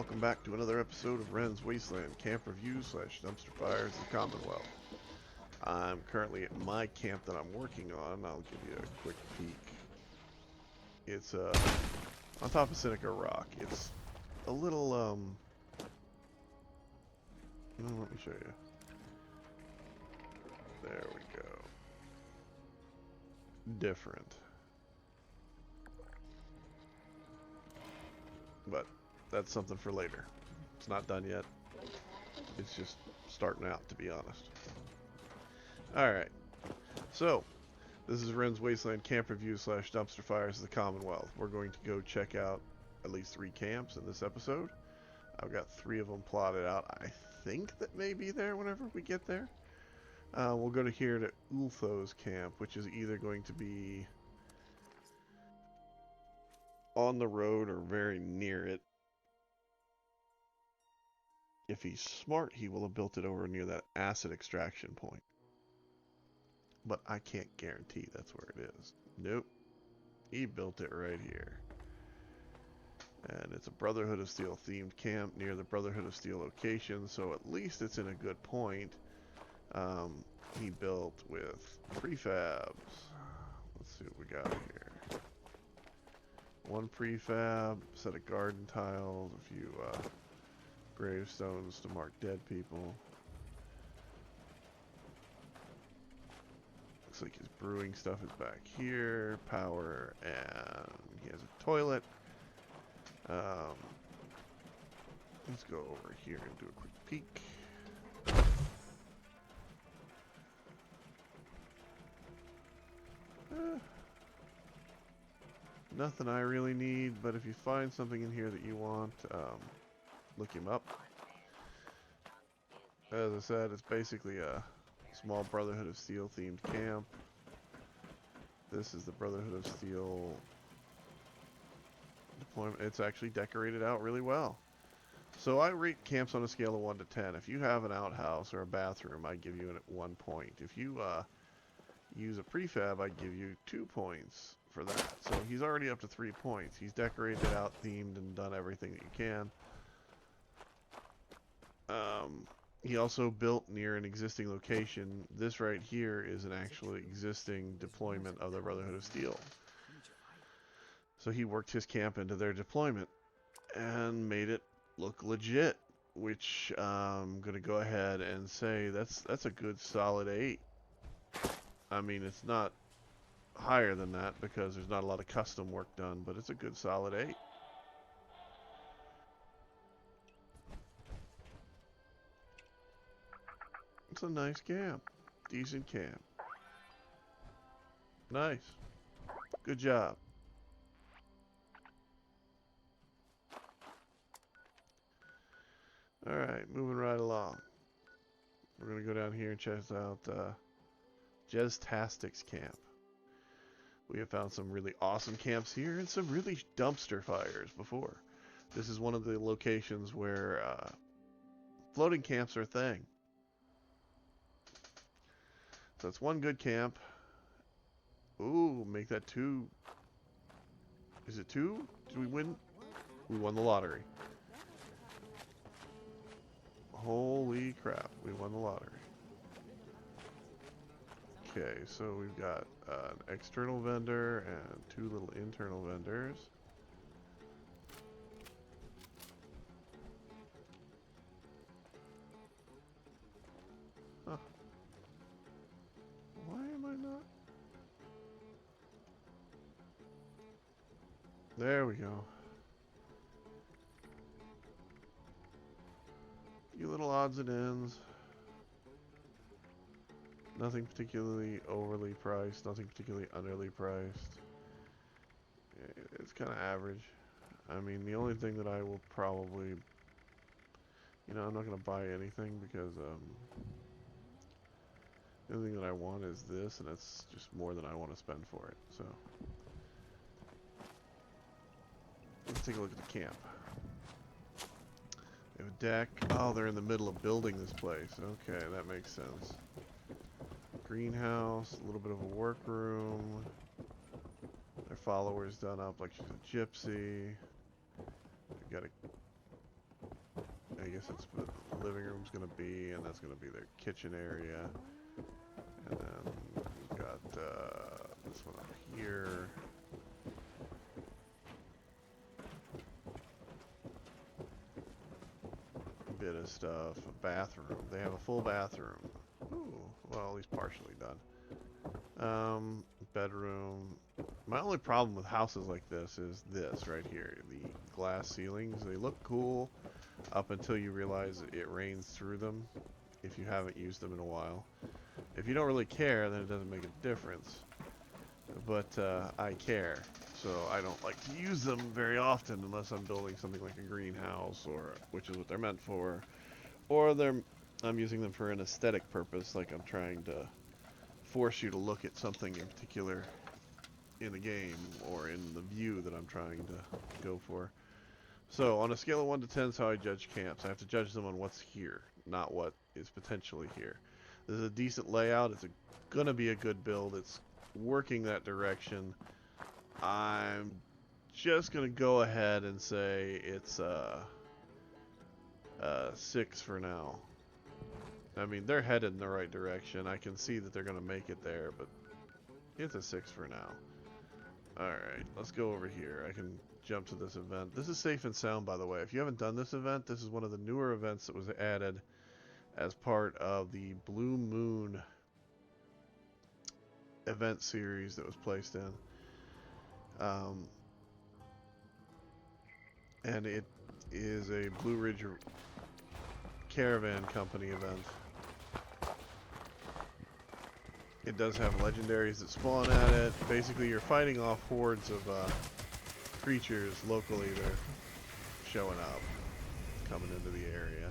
welcome back to another episode of Wren's Wasteland Camp Reviews / Dumpster Fires of the Commonwealth. I'm currently at my camp that I'm working on. I'll give you a quick peek. It's on top of Seneca Rock. It's a little let me show you. There we go. Different. But that's something for later. It's not done yet. It's just starting out, to be honest. Alright. So, this is Wren's Wasteland Camp Review / Dumpster Fires of the Commonwealth. We're going to go check out at least 3 camps in this episode. I've got 3 of them plotted out. I think that may be there whenever we get there. We'll go to here to Ultho's camp, which is either going to be on the road or very near it. If he's smart, he will have built it over near that acid extraction point. But I can't guarantee that's where it is. Nope. He built it right here. And it's a Brotherhood of Steel themed camp near the Brotherhood of Steel location, so at least it's in a good point. He built with prefabs. Let's see what we got here. 1 prefab, set of garden tiles, a few gravestones to mark dead people. Looks like his brewing stuff is back here. Power, and he has a toilet. Let's go over here and do a quick peek. Nothing I really need, but if you find something in here that you want, look him up. As I said, it's basically a small Brotherhood of Steel themed camp. This is the Brotherhood of Steel deployment. It's actually decorated out really well. So I rate camps on a scale of 1 to 10. If you have an outhouse or a bathroom, I give you it at 1 point. If you use a prefab, I give you 2 points for that. So he's already up to 3 points. He's decorated out, themed, and done everything that you can. He also built near an existing location. This right here is an actually existing deployment of the Brotherhood of Steel. So he worked his camp into their deployment and made it look legit, which I'm going to go ahead and say that's a good solid 8. I mean, it's not higher than that because there's not a lot of custom work done, but it's a good solid 8. It's a nice camp. Decent camp. Nice. Good job. Alright, moving right along. We're going to go down here and check out Jez-tastic's camp. We have found some really awesome camps here and some really dumpster fires before. This is one of the locations where floating camps are a thing. So that's 1 good camp. Ooh, make that 2. Is it 2? Did we win? We won the lottery. Holy crap, we won the lottery. Okay, so we've got an external vendor and 2 little internal vendors. Huh. Why am I not? There we go. Few little odds and ends. Nothing particularly overly priced, nothing particularly underly priced. It's kind of average. I mean, the only thing that I will probably, I'm not going to buy anything because the only thing that I want is this, and it's just more than I want to spend for it. So let's take a look at the camp. They have a deck. Oh, they're in the middle of building this place. Okay, that makes sense. Greenhouse, a little bit of a workroom. Their followers done up like she's a gypsy. We got a I guess that's what the living room's gonna be, and that's gonna be their kitchen area. And then we've got this one up here. Bit of stuff. A bathroom. They have a full bathroom. Ooh, well, at least partially done. Bedroom. My only problem with houses like this is this right here. The glass ceilings. They look cool up until you realize it rains through them if you haven't used them in a while. If you don't really care, then it doesn't make a difference. But I care, so I don't like to use them very often unless I'm building something like a greenhouse, or which is what they're meant for, or I'm using them for an aesthetic purpose, like I'm trying to force you to look at something in particular in the game or in the view that I'm trying to go for. So on a scale of 1 to 10 is how I judge camps. I have to judge them on what's here, not what is potentially here. This is a decent layout. It's gonna be a good build. It's working that direction. I'm just gonna go ahead and say it's a 6 for now. I mean, they're headed in the right direction. I can see that they're gonna make it there, but it's a 6 for now. Alright, let's go over here. I can jump to this event. This is safe and sound, by the way. If you haven't done this event, this is one of the newer events that was added as part of the Blue Moon event series that was placed in. And it is a Blue Ridge Caravan Company event. It does have legendaries that spawn at it. Basically, you're fighting off hordes of creatures locally that are showing up, coming into the area.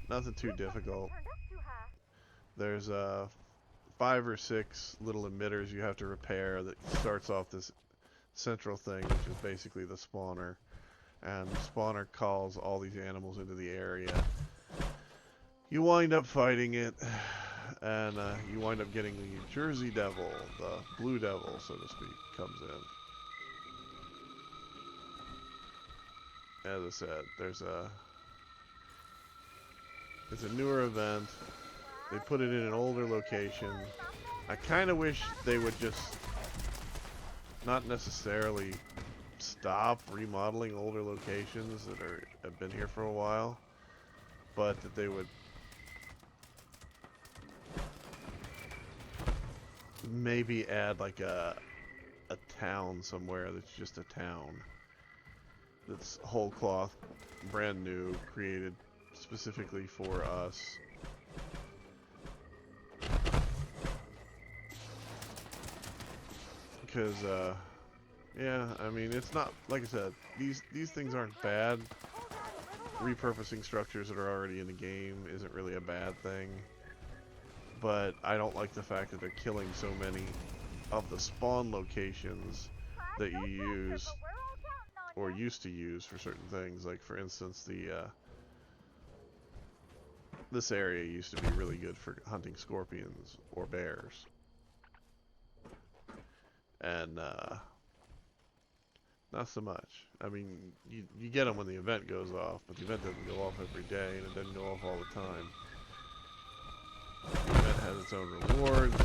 Nothing too difficult. There's 5 or 6 little emitters you have to repair that starts off this central thing, which is basically the spawner. And the spawner calls all these animals into the area. You wind up fighting it, and you wind up getting the Jersey Devil, the Blue Devil, so to speak, comes in. As I said, it's a newer event. They put it in an older location. I kind of wish they would just not necessarily stop remodeling older locations that have been here for a while, but that they would maybe add like a town somewhere that's just a town that's whole cloth, brand new, created specifically for us. Because yeah, I mean, it's not, like I said, these things aren't bad. Repurposing structures that are already in the game isn't really a bad thing. But I don't like the fact that they're killing so many of the spawn locations that you use or used to use for certain things. Like, for instance, this area used to be really good for hunting scorpions or bears. And not so much. I mean, you get them when the event goes off, but the event doesn't go off every day, and it doesn't go off all the time. The event has its own rewards.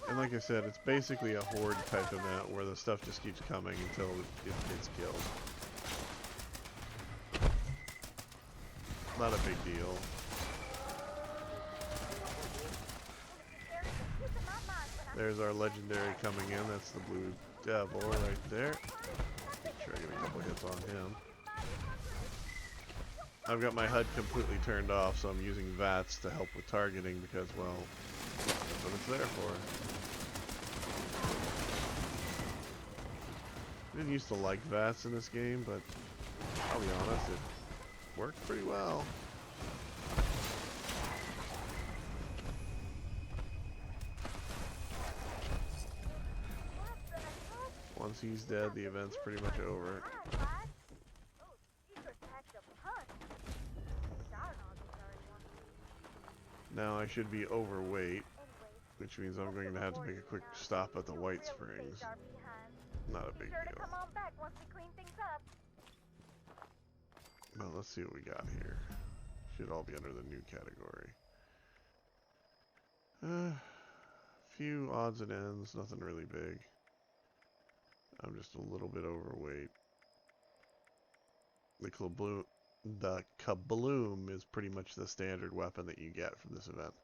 And like I said, it's basically a horde type event where the stuff just keeps coming until it gets killed. Not a big deal. There's our legendary coming in. That's the Blue Devil right there. Make sure I get a couple hits on him. I've got my HUD completely turned off, so I'm using VATS to help with targeting because, well, that's what it's there for. I didn't used to like VATS in this game, but I'll be honest, it worked pretty well. Once he's dead, the event's pretty much over. Now I should be overweight, which means I'm going to have to make a quick stop at the White Springs. Not a big deal. Well, let's see what we got here. Should all be under the new category. Few odds and ends, nothing really big. I'm just a little bit overweight. The Kabloom is pretty much the standard weapon that you get from this event.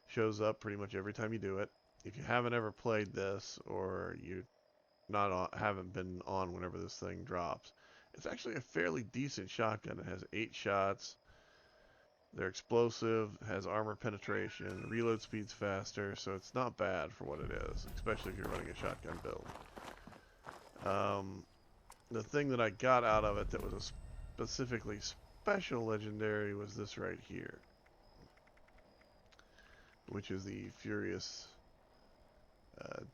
Shows up pretty much every time you do it. If you haven't ever played this, or you haven't been on whenever this thing drops, it's actually a fairly decent shotgun. It has 8 shots. They're explosive, has armor penetration, reload speed's faster, so it's not bad for what it is, especially if you're running a shotgun build. The thing that I got out of it that was a specifically special legendary was this right here, which is the Furious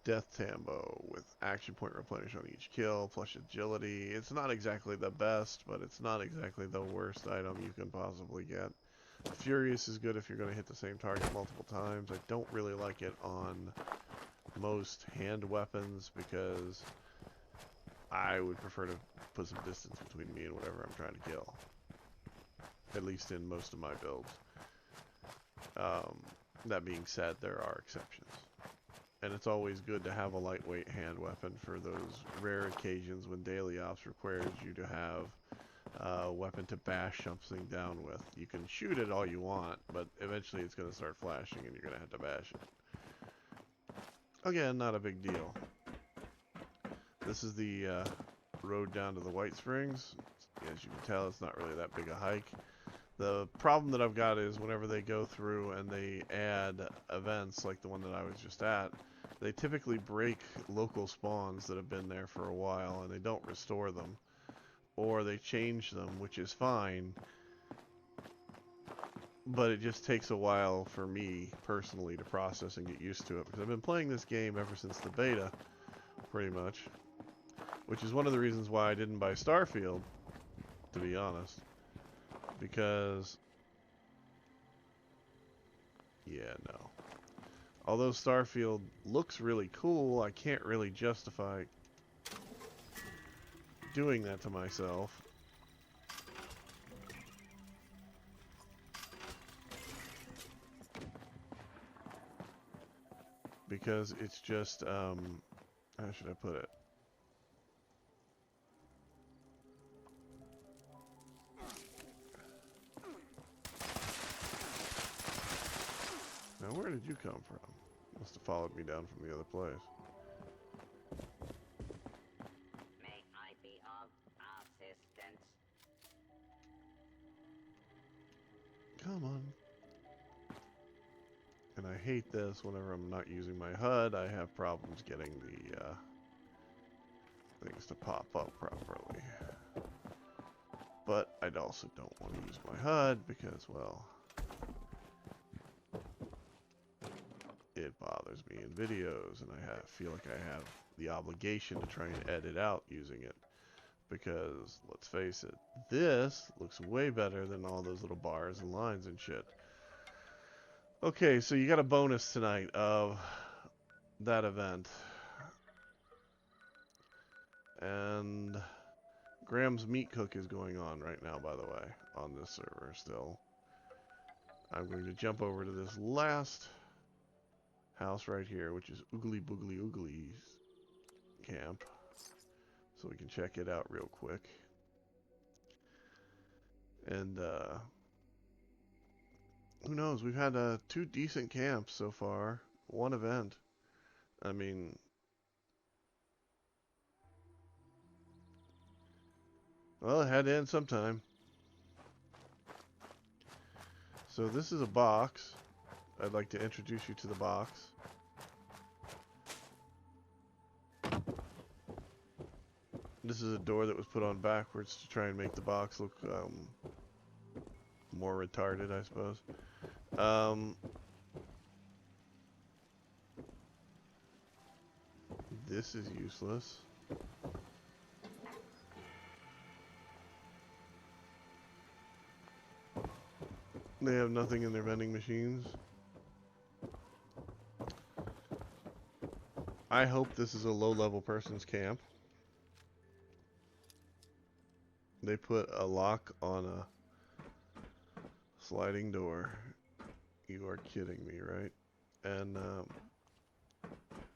Death Tambo with action point replenish on each kill, plus agility. It's not exactly the best, but it's not exactly the worst item you can possibly get. Furious is good if you're going to hit the same target multiple times. I don't really like it on most hand weapons because I would prefer to put some distance between me and whatever I'm trying to kill. At least in most of my builds. That being said, there are exceptions. And it's always good to have a lightweight hand weapon for those rare occasions when daily ops requires you to have a weapon to bash something down with. You can shoot it all you want, but eventually it's going to start flashing and you're going to have to bash it. Again, not a big deal. This is the road down to the White Springs. As you can tell, it's not really that big a hike. The problem that I've got is whenever they go through and they add events like the one that I was just at, they typically break local spawns that have been there for a while and they don't restore them. Or they change them, which is fine. But it just takes a while for me personally to process and get used to it. Because I've been playing this game ever since the beta, pretty much. Which is one of the reasons why I didn't buy Starfield, to be honest. Because, yeah, no. Although Starfield looks really cool, I can't really justify doing that to myself. Because it's just, how should I put it? Now, where did you come from? Must have followed me down from the other place. May I be of assistance? Come on. And I hate this whenever I'm not using my HUD. I have problems getting the things to pop up properly. But I also don't want to use my HUD because, well, it bothers me in videos, and I feel like I have the obligation to try and edit out using it. Because, let's face it, this looks way better than all those little bars and lines and shit. Okay, so you got a bonus tonight of that event. And Graham's Meat Cook is going on right now, by the way, on this server still. I'm going to jump over to this last house right here, which is Oogly Boogly Oogly's camp. So we can check it out real quick. And, who knows? We've had 2 decent camps so far. 1 event. I mean, well, it had to end sometime. So this is a box. I'd like to introduce you to the box. This is a door that was put on backwards to try and make the box look more retarded, I suppose. This is useless. They have nothing in their vending machines. I hope this is a low-level person's camp. They put a lock on a sliding door. You are kidding me, right? And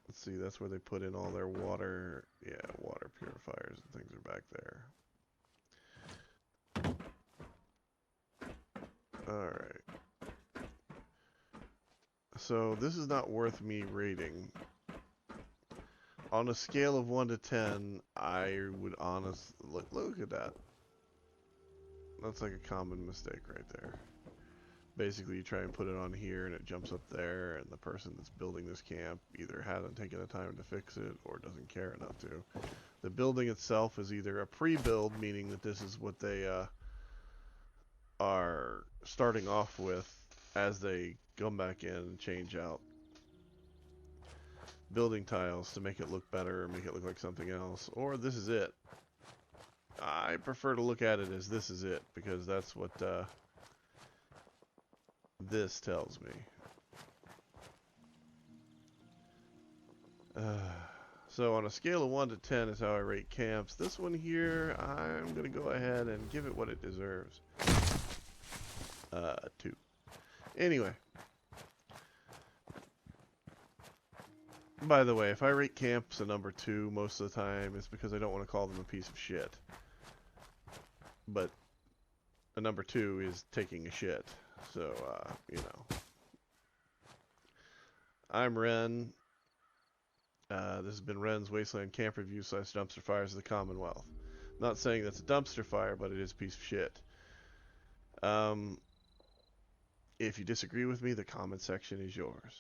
let's see, that's where they put in all their water. Yeah, water purifiers and things are back there. Alright. So this is not worth me rating. On a scale of 1 to 10, I would honestly... Look at that. That's like a common mistake right there. Basically, you try and put it on here, and it jumps up there, and the person that's building this camp either hasn't taken the time to fix it or doesn't care enough to. The building itself is either a pre-build, meaning that this is what they are starting off with as they come back in and change out building tiles to make it look better, make it look like something else, or this is it. I prefer to look at it as this is it, because that's what this tells me. So on a scale of 1 to 10 is how I rate camps. This one here, I'm going to go ahead and give it what it deserves. 2. Anyway. By the way, if I rate camps a number 2 most of the time, it's because I don't want to call them a piece of shit. But a number 2 is taking a shit. So, you know. I'm Ren. This has been Ren's Wasteland Camp Review / Dumpster Fires of the Commonwealth. I'm not saying that's a dumpster fire, but it is a piece of shit. If you disagree with me, the comment section is yours.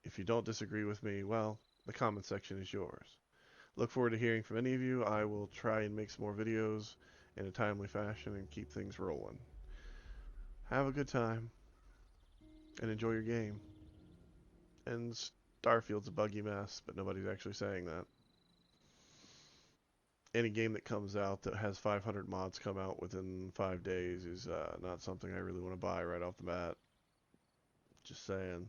If you don't disagree with me, well, the comment section is yours. Look forward to hearing from any of you. I will try and make some more videos in a timely fashion and keep things rolling. Have a good time and enjoy your game. And Starfield's a buggy mess, but nobody's actually saying that. Any game that comes out that has 500 mods come out within 5 days is not something I really want to buy right off the bat. Just saying.